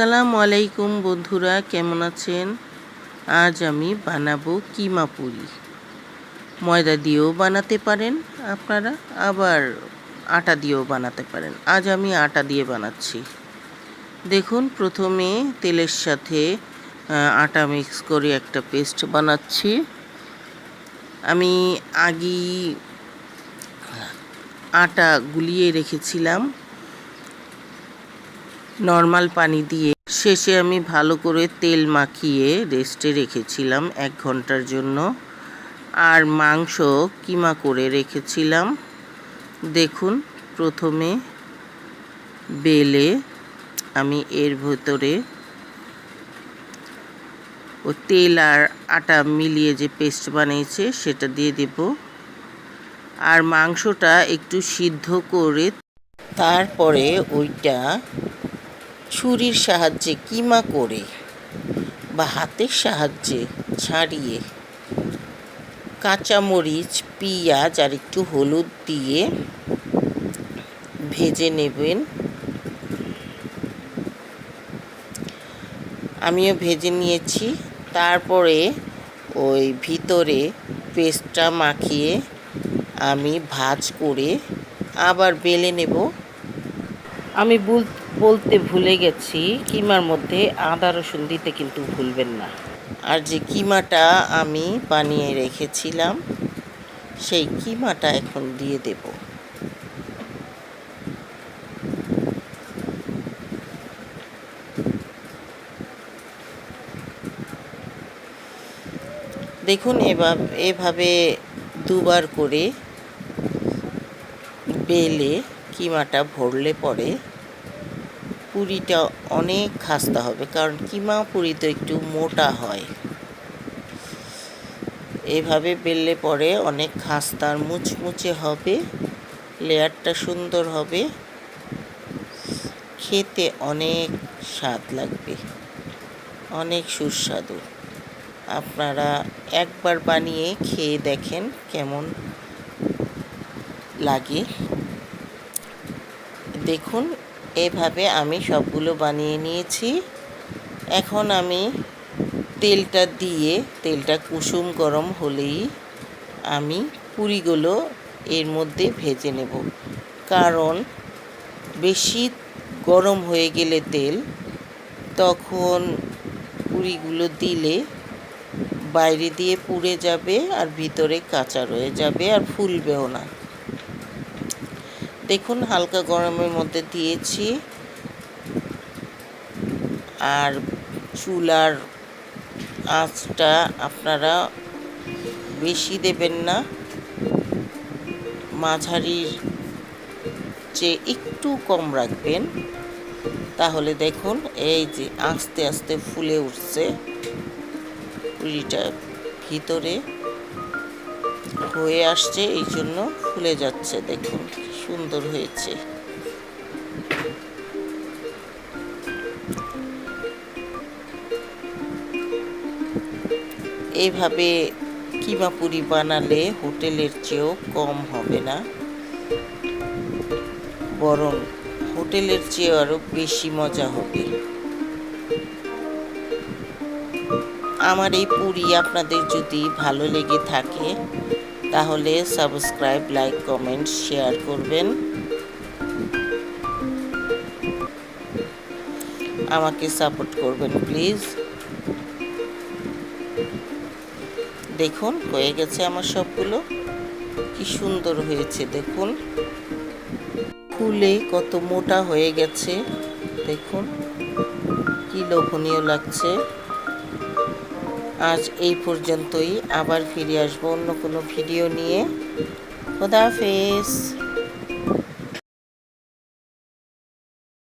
আসসালামু আলাইকুম বন্ধুরা, কেমন আছেন? আজ আমি বানাবো কিমা পুরি। ময়দা দিয়েও বানাতে পারেন আপনারা, আবার আটা দিয়েও বানাতে পারেন। আজ আমি আটা দিয়ে বানাচ্ছি। দেখুন, প্রথমে তেলের সাথে আটা মিক্স করে একটা পেস্ট বানাচ্ছি। আমি আগেই আটা গুলিয়ে রেখেছিলাম নর্মাল পানি দিয়ে। শেষে আমি ভালো করে তেল মাখিয়ে রেস্টে রেখেছিলাম 1 ঘন্টার জন্য। আর মাংস কিমা করে রেখেছিলাম। দেখুন, প্রথমে বেলে আমি এর ভেতরে ও তেল আর আটা মিলিয়ে যে পেস্ট বানিয়েছে সেটা দিয়ে দেব। আর মাংসটা একটু সিদ্ধ করে তারপরে ওইটা ছুরির সাহায্যে কিমা করে বা হাতের সাহায্যে ছাড়িয়ে কাঁচামরিচ, পেঁয়াজ আর একটু হলুদ দিয়ে ভেজে নেবেন। আমিও ভেজে নিয়েছি। তারপরে ওই ভিতরে পেস্টটা মাখিয়ে আমি ভাজ করে আবার বেলে নেব। আমি বলতে ভুলে গেছি, কিমার মধ্যে আদা রসুন দিতে কিন্তু ভুলবেন না। আর যে কিমাটা আমি বানিয়ে রেখেছিলাম সেই কিমাটা এখন দিয়ে দেব। দেখুন, এভাবে দুবার করে বেলে কিমাটা ভরলে পরে পুরিটা অনেক খাস্তা হবে, কারণ কিমা পুরি তো একটু মোটা হয়। এভাবে বেললে পরে অনেক খাস্তার মুচমুচে হবে, লেয়ারটা সুন্দর হবে, খেতে অনেক স্বাদ লাগবে, অনেক সুস্বাদু। আপনারা একবার বানিয়ে খেয়ে দেখেন কেমন লাগে। দেখুন, এভাবে আমি সবগুলো বানিয়ে নিয়েছি। এখন আমি তেলটা কুসুম গরম হলেই আমি পুরিগুলো এর মধ্যে ভেজে নেব। কারণ বেশি গরম হয়ে গেলে তেল, তখন পুরিগুলো দিলে বাইরে দিয়ে পুড়ে যাবে আর ভিতরে কাঁচা রয়ে যাবে আর ফুলবেও না। দেখুন, হালকা গরমের মধ্যে দিয়েছি। আর চুলার আঁচটা আপনারা বেশি দেবেন না, মাঝারির চেয়ে একটু কম রাখবেন। তাহলে দেখুন, এই যে আস্তে আস্তে ফুলে উঠছে পুরিটা, ভিতরে হয়ে আসছে, এই জন্য ফুলে যাচ্ছে। দেখুন কি সুন্দর হয়েছে। এইভাবে কিমা পুরি বানালে হোটেলের চেয়েও কম হবে না, বরং হোটেলের চেয়েও আরও বেশি মজা হবে। আমার এই পুরি আপনাদের যদি ভালো লেগে থাকে তাহলে সাবস্ক্রাইব, লাইক, কমেন্ট, শেয়ার করবেন। আমাকে সাপোর্ট করবেন প্লিজ। দেখুন, হয়ে গেছে আমার সবগুলো। কি সুন্দর হয়েছে দেখুন, ফুলে কত মোটা হয়ে গেছে। দেখুন কি লোভনীয় লাগছে। আজ এই পর্যন্তই। আবার ফিরে আসবো অন্য কোনো ভিডিও নিয়ে। খোদা হাফেজ।